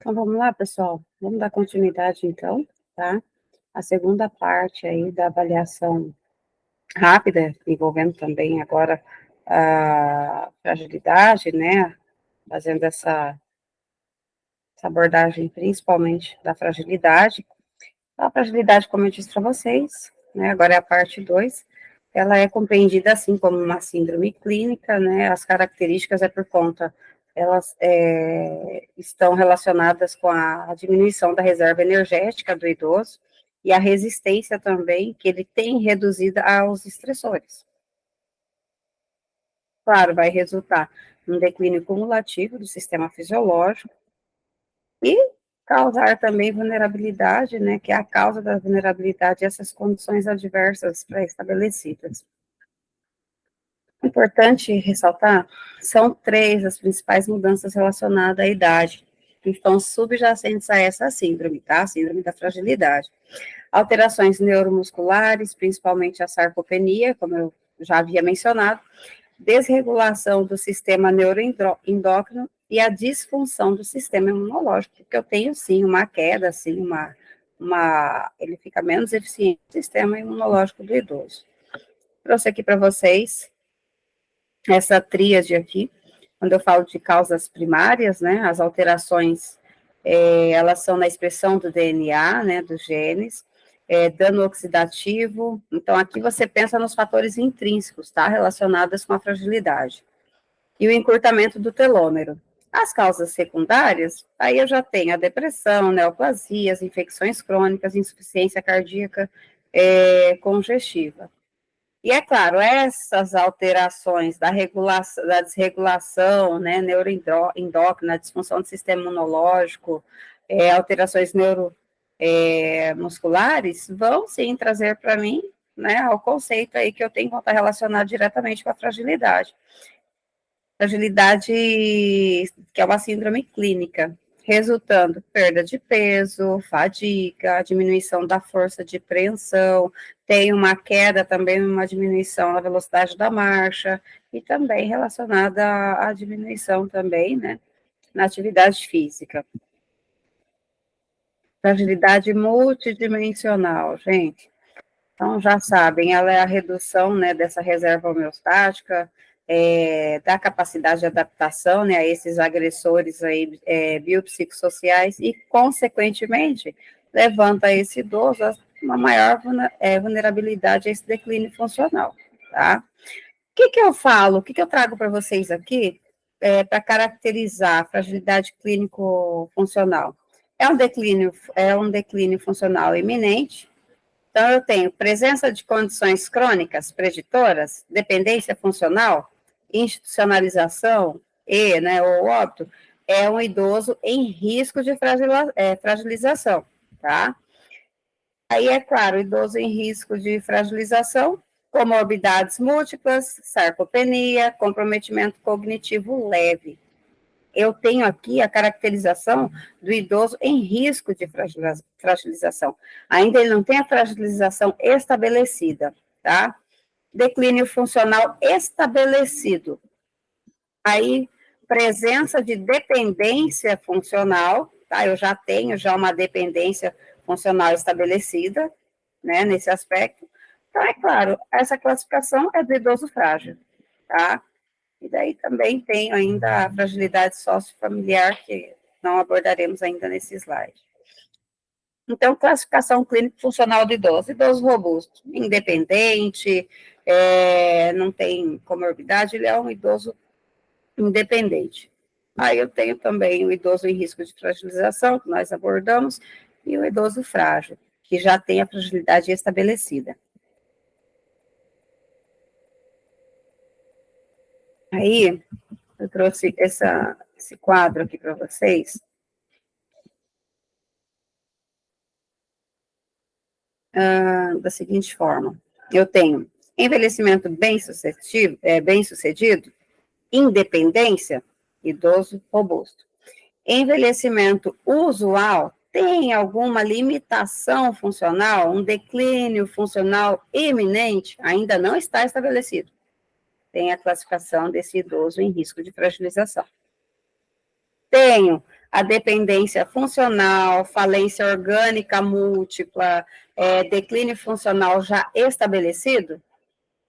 Então, vamos lá, pessoal. Vamos dar continuidade, então, tá? A segunda parte aí da avaliação rápida, envolvendo também agora a fragilidade, né? Fazendo essa abordagem principalmente da fragilidade. A fragilidade, como eu disse para vocês, né? Agora é a parte 2. Ela é compreendida assim como uma síndrome clínica, né? As características é por conta, elas estão relacionadas com a diminuição da reserva energética do idoso e a resistência também que ele tem reduzida aos estressores. Claro, vai resultar num declínio cumulativo do sistema fisiológico e causar também vulnerabilidade, né, que é a causa da vulnerabilidade, essas condições adversas pré-estabelecidas. Importante ressaltar, são 3 as principais mudanças relacionadas à idade, que estão subjacentes a essa síndrome, tá? Síndrome da fragilidade. Alterações neuromusculares, principalmente a sarcopenia, como eu já havia mencionado, desregulação do sistema neuroendócrino e a disfunção do sistema imunológico, que eu tenho sim uma queda, assim, ele fica menos eficiente o sistema imunológico do idoso. Trouxe aqui para vocês essa tríade aqui, quando eu falo de causas primárias, né, as alterações, elas são na expressão do DNA, né, dos genes, dano oxidativo, então aqui você pensa nos fatores intrínsecos, tá, relacionados com a fragilidade, e o encurtamento do telômero. As causas secundárias, aí eu já tenho a depressão, neoplasias, infecções crônicas, insuficiência cardíaca congestiva. E é claro, essas alterações da regulação, da desregulação, né, neuroendócrina, disfunção do sistema imunológico, alterações neuromusculares, vão sim trazer para mim, né, o conceito aí que eu tenho que estar relacionado diretamente com a fragilidade. Fragilidade, que é uma síndrome clínica, resultando perda de peso, fadiga, diminuição da força de preensão, tem uma queda também, uma diminuição na velocidade da marcha, e também relacionada à diminuição também, né, na atividade física. Fragilidade multidimensional, gente. Então, já sabem, ela é a redução, né, dessa reserva homeostática, da capacidade de adaptação, né, a esses agressores aí, biopsicossociais e, consequentemente, levanta esse idoso a uma maior vulnerabilidade a esse declínio funcional, tá? O que eu falo, o que eu trago para vocês aqui, para caracterizar a fragilidade clínico-funcional? É um declínio funcional iminente. Então, eu tenho presença de condições crônicas preditoras, dependência funcional, institucionalização né, ou óbito, é um idoso em risco de fragilização, tá? Aí, é claro, idoso em risco de fragilização, comorbidades múltiplas, sarcopenia, comprometimento cognitivo leve. Eu tenho aqui a caracterização do idoso em risco de fragilização. Ainda ele não tem a fragilização estabelecida, tá? Declínio funcional estabelecido. Aí, presença de dependência funcional, tá? Eu já tenho uma dependência funcional estabelecida, né, nesse aspecto. Então, é claro, essa classificação é do idoso frágil, tá? E daí também tem ainda a fragilidade sociofamiliar, que não abordaremos ainda nesse slide. Então, classificação clínico-funcional do idoso. Idoso robusto, independente, não tem comorbidade, ele é um idoso independente. Aí eu tenho também o idoso em risco de fragilização, que nós abordamos, e o idoso frágil, que já tem a fragilidade estabelecida. Aí, eu trouxe esse quadro aqui para vocês. Da seguinte forma: eu tenho envelhecimento bem-sucedido, independência, idoso robusto. Envelhecimento usual, tem alguma limitação funcional, um declínio funcional iminente, ainda não está estabelecido. Tem a classificação desse idoso em risco de fragilização. Tenho a dependência funcional, falência orgânica múltipla, declínio funcional já estabelecido,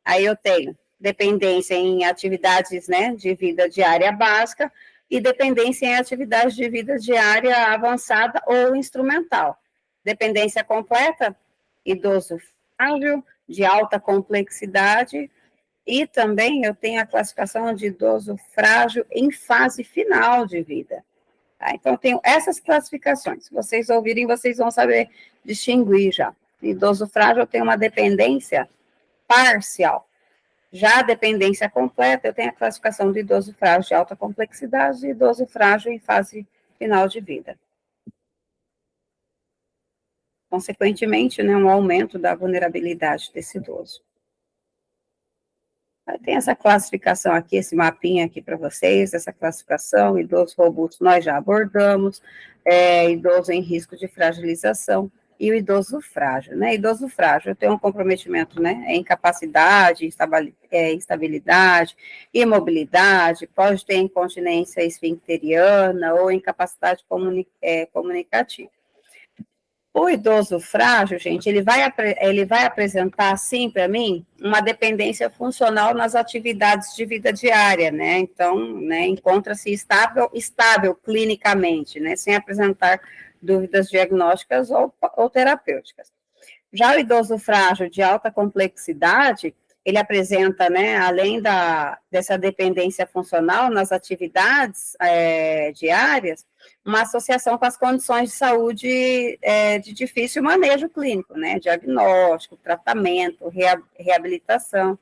aí eu tenho dependência em atividades, né, de vida diária básica e dependência em atividades de vida diária avançada ou instrumental. Dependência completa, idoso frágil, de alta complexidade, e também eu tenho a classificação de idoso frágil em fase final de vida. Tá? Então, eu tenho essas classificações. Se vocês ouvirem, vocês vão saber distinguir já. Idoso frágil tem uma dependência parcial. Já a dependência completa, eu tenho a classificação de idoso frágil de alta complexidade e idoso frágil em fase final de vida. Consequentemente, né, um aumento da vulnerabilidade desse idoso. Tem essa classificação aqui, esse mapinha aqui para vocês, essa classificação, idoso robusto nós já abordamos, idoso em risco de fragilização, e o idoso frágil, né? Idoso frágil tem um comprometimento, né? Incapacidade, instabilidade, imobilidade, pode ter incontinência esfincteriana ou incapacidade comunicativa. O idoso frágil, gente, ele vai apresentar, assim, para mim, uma dependência funcional nas atividades de vida diária, né? Então, né, encontra-se estável clinicamente, né? Sem apresentar dúvidas diagnósticas ou terapêuticas. Já o idoso frágil de alta complexidade, ele apresenta, né, além dessa dependência funcional nas atividades diárias, uma associação com as condições de saúde de difícil manejo clínico, né, diagnóstico, tratamento, reabilitação.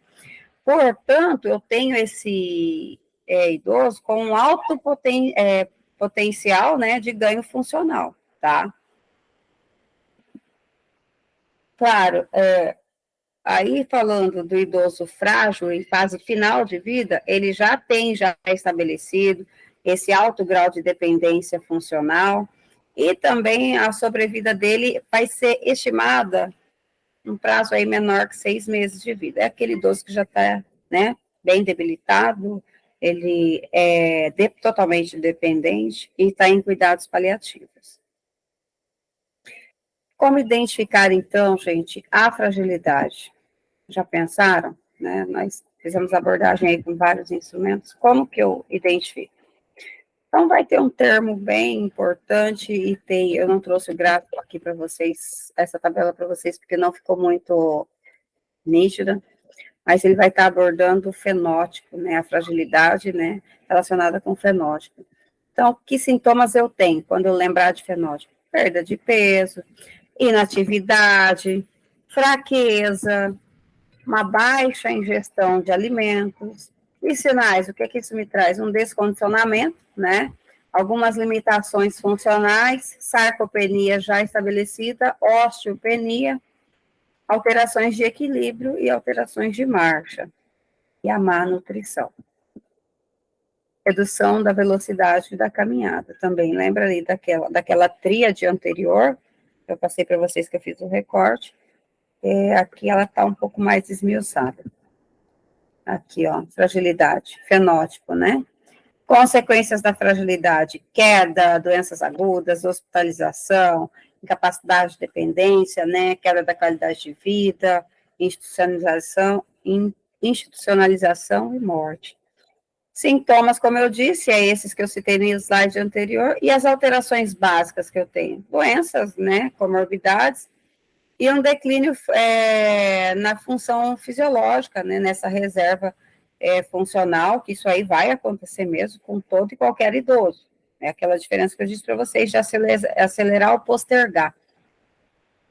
Portanto, eu tenho esse idoso com um alto potencial, né, de ganho funcional, tá? Claro, aí, falando do idoso frágil em fase final de vida, ele já tem estabelecido esse alto grau de dependência funcional e também a sobrevida dele vai ser estimada um prazo aí menor que 6 meses de vida. É aquele idoso que já está, né, bem debilitado, ele é totalmente dependente e está em cuidados paliativos. Como identificar, então, gente, a fragilidade? Já pensaram? Né? Nós fizemos abordagem aí com vários instrumentos. Como que eu identifico? Então, vai ter um termo bem importante e eu não trouxe o gráfico aqui para vocês, essa tabela para vocês, porque não ficou muito nítida, mas ele vai estar abordando o fenótipo, né, a fragilidade, né, relacionada com o fenótipo. Então, que sintomas eu tenho quando eu lembrar de fenótipo? Perda de peso, inatividade, fraqueza, uma baixa ingestão de alimentos. E sinais, o que é que isso me traz? Um descondicionamento, né? Algumas limitações funcionais, sarcopenia já estabelecida, osteopenia, alterações de equilíbrio e alterações de marcha. E a má nutrição. Redução da velocidade da caminhada. Também lembra ali daquela tríade anterior, que eu passei para vocês que eu fiz o recorte. Aqui ela está um pouco mais esmiuçada. Aqui, ó, fragilidade, fenótipo, né? Consequências da fragilidade, queda, doenças agudas, hospitalização, incapacidade de dependência, né? Queda da qualidade de vida, institucionalização e morte. Sintomas, como eu disse, esses que eu citei no slide anterior, e as alterações básicas que eu tenho. Doenças, né? Comorbidades, e um declínio na função fisiológica, né, nessa reserva funcional, que isso aí vai acontecer mesmo com todo e qualquer idoso. É aquela diferença que eu disse para vocês de acelerar ou postergar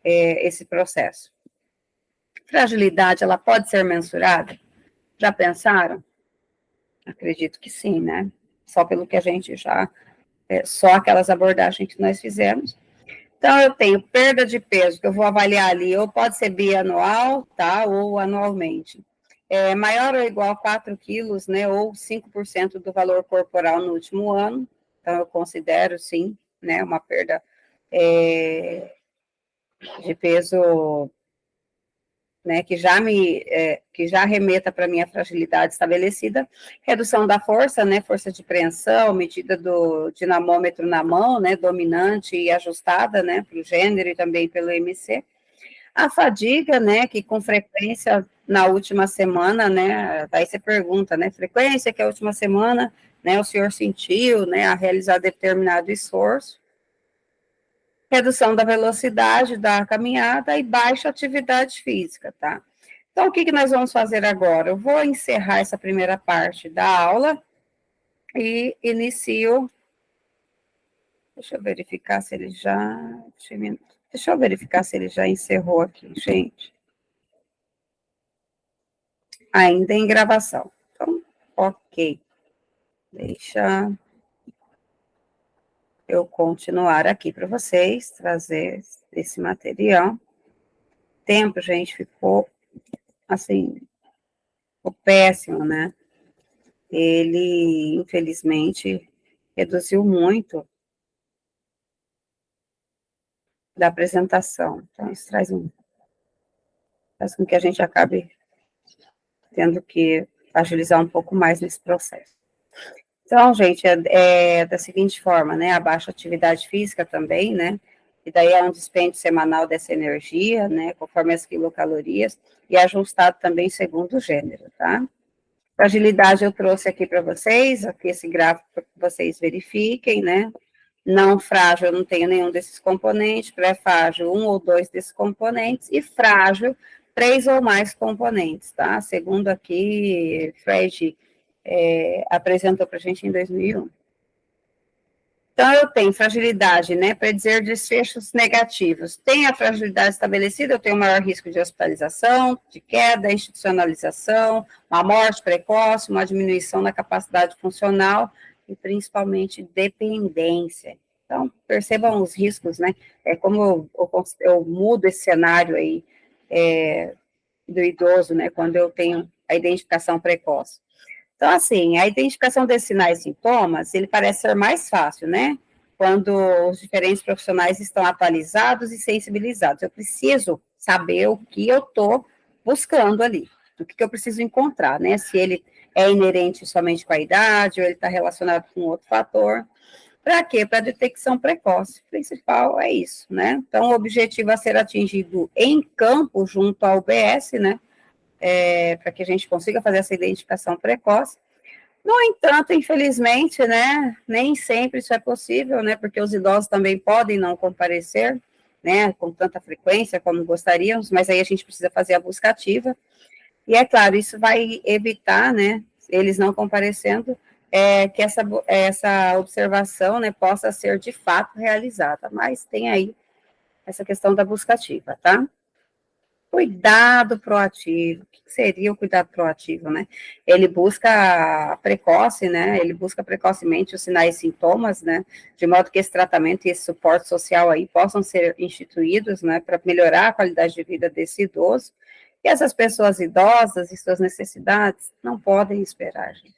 esse processo. Fragilidade, ela pode ser mensurada? Já pensaram? Acredito que sim, né? Só pelo que a gente só aquelas abordagens que nós fizemos. Então, eu tenho perda de peso, que eu vou avaliar ali, ou pode ser bianual, tá, ou anualmente. Maior ou igual a 4 quilos, né, ou 5% do valor corporal no último ano. Então, eu considero, sim, né, uma perda de peso né, que já remeta para a minha fragilidade estabelecida, redução da força, né, força de preensão, medida do dinamômetro na mão, né, dominante e ajustada, né, para o gênero e também pelo MC, a fadiga, né, que com frequência na última semana, né, daí você pergunta, né, frequência que a última semana, né, o senhor sentiu, né, a realizar determinado esforço, redução da velocidade da caminhada e baixa atividade física, tá? Então, o que, que nós vamos fazer agora? Eu vou encerrar essa primeira parte da aula e inicio. Deixa eu verificar se ele já. Deixa eu verificar se ele já encerrou aqui, gente. Ainda em gravação. Então, ok. Deixa eu continuar aqui para vocês, trazer esse material. O tempo, gente, ficou assim, ficou péssimo, né? Ele, infelizmente, reduziu muito da apresentação. Então, isso faz com que a gente acabe tendo que agilizar um pouco mais nesse processo. Então, gente, é da seguinte forma, né, a baixa atividade física também, né, e daí é um dispêndio semanal dessa energia, né, conforme as quilocalorias, e ajustado também segundo o gênero, tá? Fragilidade eu trouxe aqui para vocês, aqui esse gráfico para que vocês verifiquem, né, não frágil, eu não tenho nenhum desses componentes, pré-frágil, um ou dois desses componentes, e frágil, 3 ou mais componentes, tá? Segundo aqui, Fred apresentou para a gente em 2001. Então, eu tenho fragilidade, né, para dizer desfechos negativos. Tem a fragilidade estabelecida, eu tenho maior risco de hospitalização, de queda, institucionalização, uma morte precoce, uma diminuição na capacidade funcional e principalmente dependência. Então, percebam os riscos, né, como eu mudo esse cenário aí do idoso, né, quando eu tenho a identificação precoce. Então, assim, a identificação desses sinais e sintomas, ele parece ser mais fácil, né? Quando os diferentes profissionais estão atualizados e sensibilizados. Eu preciso saber o que eu estou buscando ali, o que eu preciso encontrar, né? Se ele é inerente somente com a idade, ou ele está relacionado com outro fator. Para quê? Para detecção precoce. O principal é isso, né? Então, o objetivo a ser atingido em campo, junto ao UBS, né? Para que a gente consiga fazer essa identificação precoce. No entanto, infelizmente, né, nem sempre isso é possível, né, porque os idosos também podem não comparecer, né, com tanta frequência como gostaríamos, mas aí a gente precisa fazer a busca ativa, e é claro, isso vai evitar, né, eles não comparecendo, que essa observação, né, possa ser de fato realizada, mas tem aí essa questão da busca ativa, tá? Cuidado proativo. O que seria o cuidado proativo, né? Ele busca precoce, né? Ele busca precocemente os sinais e sintomas, né? De modo que esse tratamento e esse suporte social aí possam ser instituídos, né? Para melhorar a qualidade de vida desse idoso. E essas pessoas idosas e suas necessidades não podem esperar, gente.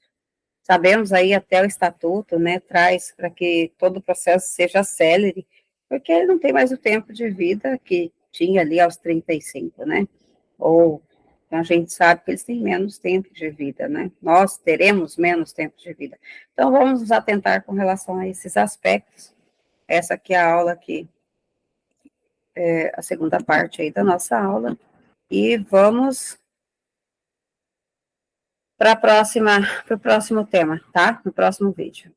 Sabemos aí até o estatuto, né? Traz para que todo o processo seja célere, porque ele não tem mais o tempo de vida que tinha ali aos 35, né? Ou a gente sabe que eles têm menos tempo de vida, né? Nós teremos menos tempo de vida. Então, vamos nos atentar com relação a esses aspectos. Essa aqui é a aula aqui, a segunda parte aí da nossa aula. E vamos para o próximo tema, tá? No próximo vídeo.